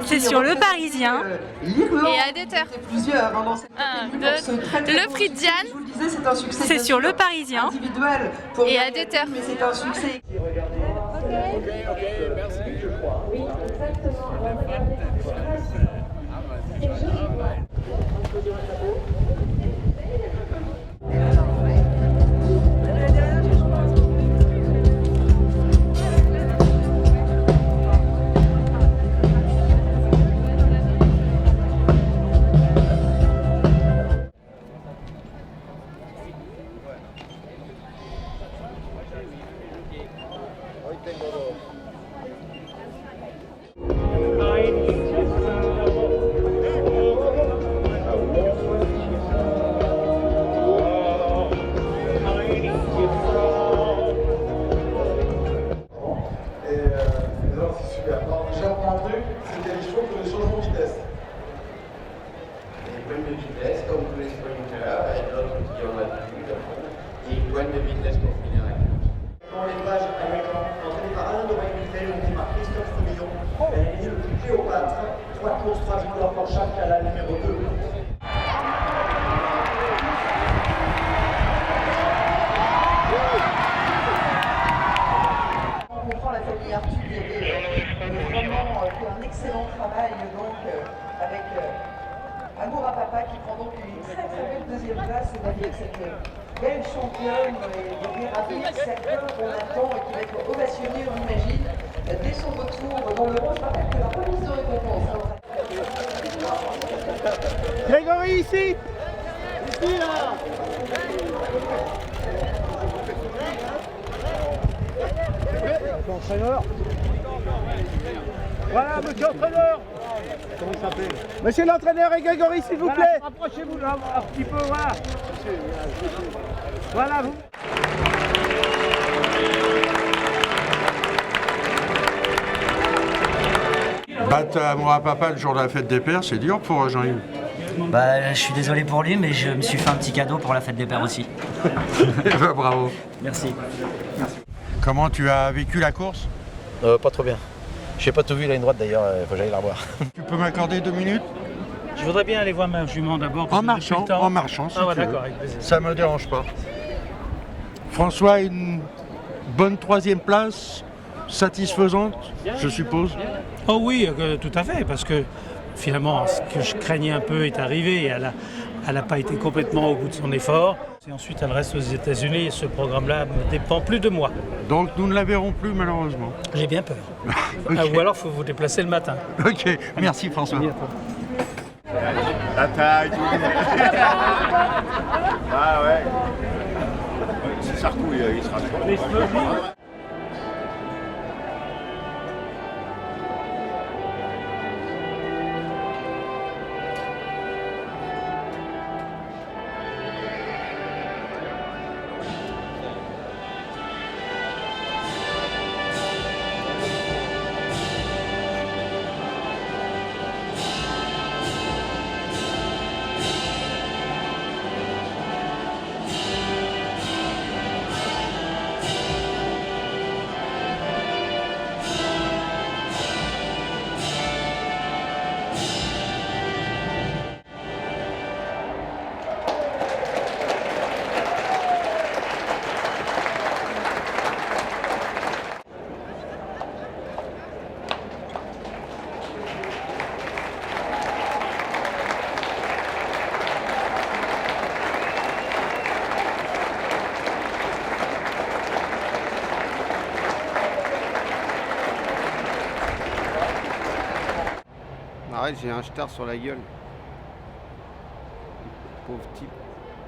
C'est sur Le Parisien. Et à Déter. Le prix de Diane. C'est sur Le Parisien. Et à Déter. Un excellent travail donc avec Amour à Papa qui prend donc une très belle deuxième place, c'est-à-dire cette belle championne et ravis cercle qu'on attend et qui va être ovationnée, on imagine, dès son retour dans le rôle. Je rappelle que la remise de récompense. Grégory ici. Ici là. Entraîneur. Voilà, monsieur l'entraîneur. Comment ça s'appelle? Monsieur l'entraîneur et Grégory, s'il vous plaît. Rapprochez-vous là, un petit peu, voilà. Voilà, vous. Battre Amour à Papa le jour de la fête des pères, c'est dur pour Jean-Yves. Bah, je suis désolé pour lui, mais je me suis fait un petit cadeau pour la fête des pères aussi. Bravo. Merci. Comment tu as vécu la course? Pas trop bien. Je n'ai pas tout vu la ligne droite d'ailleurs, il faut que j'aille la revoir. Tu peux m'accorder 2 minutes? Je voudrais bien aller voir ma jument d'abord. En marchant, si Ah ouais, tu veux. d'accord, avec plaisir. Ça me dérange pas. François, une bonne 3e place, satisfaisante, je suppose. Oh oui, tout à fait, parce que finalement, ce que je craignais un peu est arrivé et elle n'a pas été complètement au bout de son effort. Et ensuite, elle reste aux États-Unis et ce programme-là ne dépend plus de moi. Donc nous ne la verrons plus malheureusement. J'ai bien peur. Ok. Ou alors, il faut vous déplacer le matin. Ok, merci François. La taille, tout. Ah ouais. Si ça recouille, il sera trop. Arrête, j'ai un star sur la gueule. Pauvre type.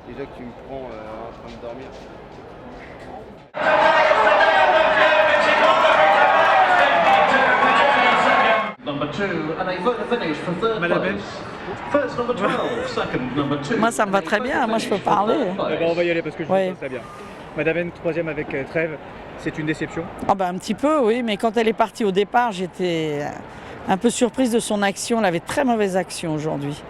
Déjà que tu me prends en train de dormir. Moi, ça me va très bien. Moi, je peux parler. On va y aller parce que je trouve ça bien. Madame 3e avec Trèves, c'est une déception? Ah ben, un petit peu, oui. Mais quand elle est partie au départ, j'étais un peu surprise de son action. Elle avait très mauvaise action aujourd'hui.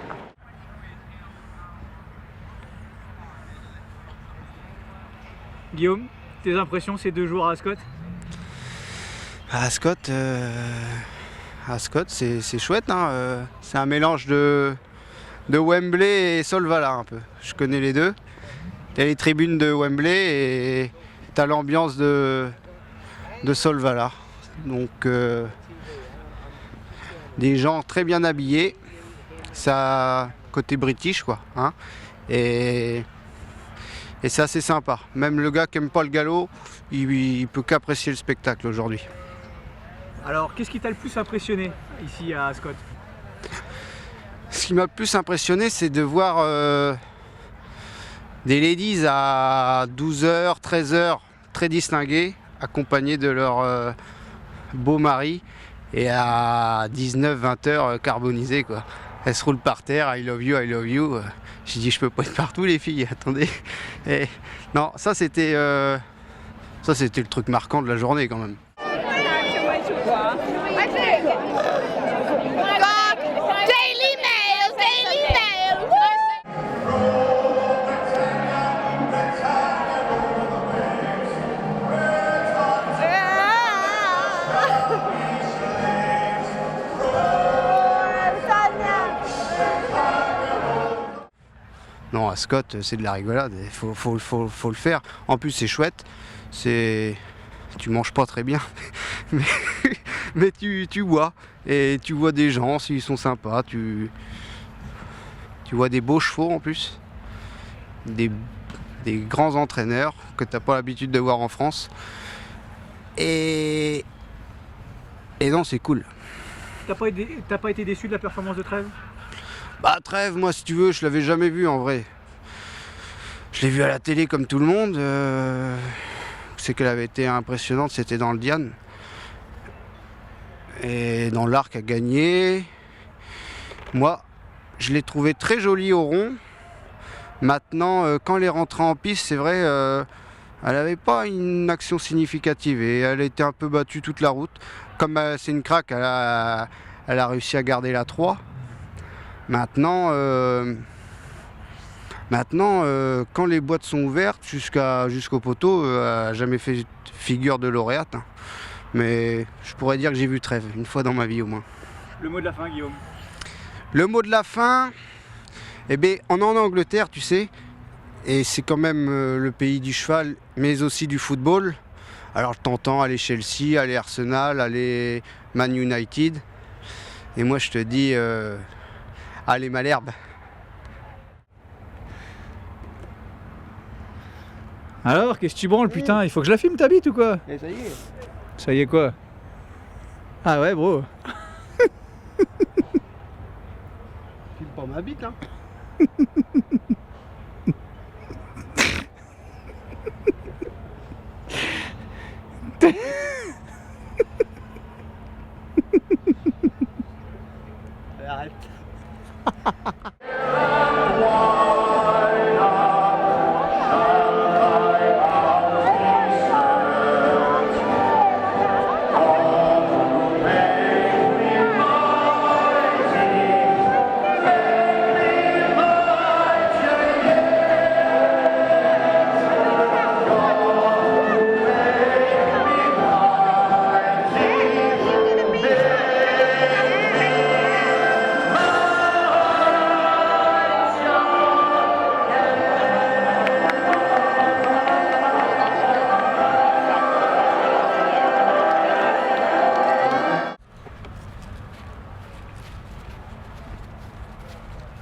Guillaume, tes impressions ces 2 jours à Ascot? À Ascot, Ascot, c'est chouette. Hein. C'est un mélange de Wembley et Solvala un peu. Je connais les deux. T'as les tribunes de Wembley et t'as l'ambiance de Solvala. Donc des gens très bien habillés. Ça côté british quoi. Hein. Et c'est assez sympa. Même le gars qui aime pas le galop, il peut qu'apprécier le spectacle aujourd'hui. Alors, qu'est-ce qui t'a le plus impressionné ici à Ascot? Ce qui m'a le plus impressionné, c'est de voir des ladies à 12h, 13h, très distinguées, accompagnées de leur beau mari, et à 19, 20h, carbonisées, quoi. Elles se roulent par terre, I love you, I love you. J'ai dit, je peux pas être partout, les filles, attendez. Et, non, ça c'était le truc marquant de la journée, quand même. Daily Mail, Daily Mail. Non, Ascot, c'est de la rigolade, il faut le faire. En plus, c'est chouette, tu manges pas très bien, mais tu vois, et tu vois des gens, s'ils sont sympas, tu vois des beaux chevaux en plus, des grands entraîneurs que t'as pas l'habitude de voir en France, et non, c'est cool. T'as pas été déçu de la performance de Trèves? Bah Trèves, moi si tu veux, je l'avais jamais vu en vrai. Je l'ai vu à la télé comme tout le monde. C'est qu'elle avait été impressionnante, c'était dans le Diane. Et dans l'Arc a gagné. Moi, je l'ai trouvée très jolie au rond. Maintenant, quand elle est rentrée en piste, c'est vrai, elle n'avait pas une action significative et elle a été un peu battue toute la route. Comme c'est une craque, elle a réussi à garder la 3. Maintenant, quand les boîtes sont ouvertes jusqu'au poteau, elle n'a jamais fait figure de lauréate. Hein. Mais je pourrais dire que j'ai vu Trèves, une fois dans ma vie au moins. Le mot de la fin, Guillaume? Le mot de la fin, eh bien, on est en Angleterre, tu sais, et c'est quand même le pays du cheval, mais aussi du football. Alors je t'entends aller Chelsea, aller Arsenal, aller Man United. Et moi je te dis... allez Malherbe. Alors, qu'est-ce que tu branles, putain? Il faut que je la filme ta bite ou quoi? Et ça y est. Ça y est quoi? Ah ouais, bro. Filme pas ma bite, hein. Arrête.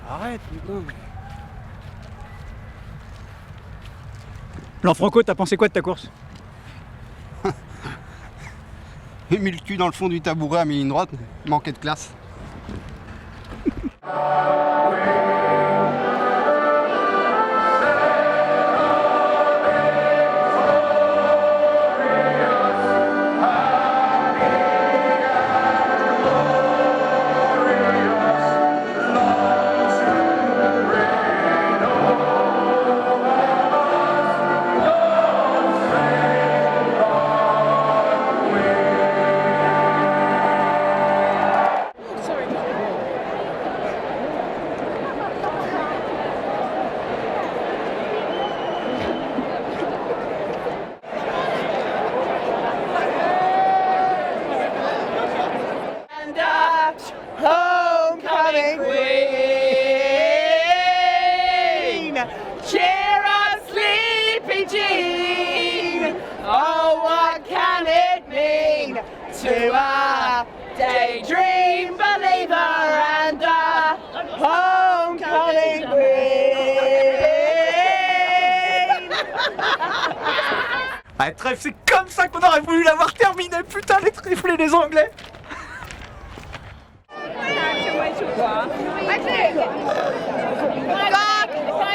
Arrête, putain. Lanfranco, t'as pensé quoi de ta course? J'ai mis le cul dans le fond du tabouret à mi ligne droite, manquait de classe. homecoming queen. Cheer up, sleepy Jean. Oh, what can it mean to a daydream believer and a homecoming queen? Ah, trêve, c'est comme ça qu'on aurait voulu l'avoir terminé, putain, les trifles et les Anglais.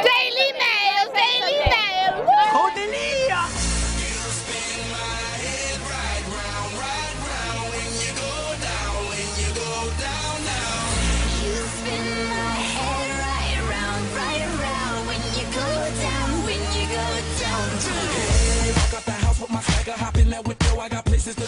Daily Mail, Daily Mail. Oh délire! I got the house with my swagger, hop in that window, I got places to